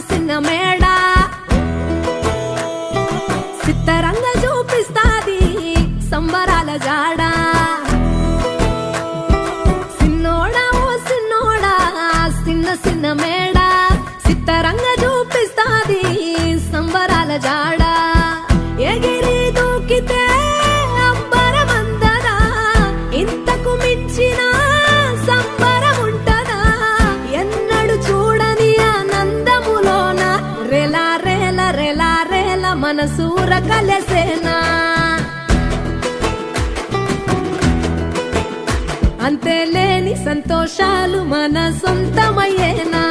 సిన్న మేడ సిత్తరంగా చూపిస్తాది సంబరాల జాడ సిన్నోడా ఓ సిన్నోడా సిన్న సిన్న మేడ సిత్తరంగా చూపిస్తాది సంబరాల జాడ ఎగిరి దూకితే అంబరమందదా ఇంతకు మించిన సంబరం ఉంటదా ఎన్నడు చూడని ఆనందములోన రెలా రేల రెలా రేల మనసూర కలసేనా అంతే లేని సంతోషాలు మన సొంతమయ్యేనా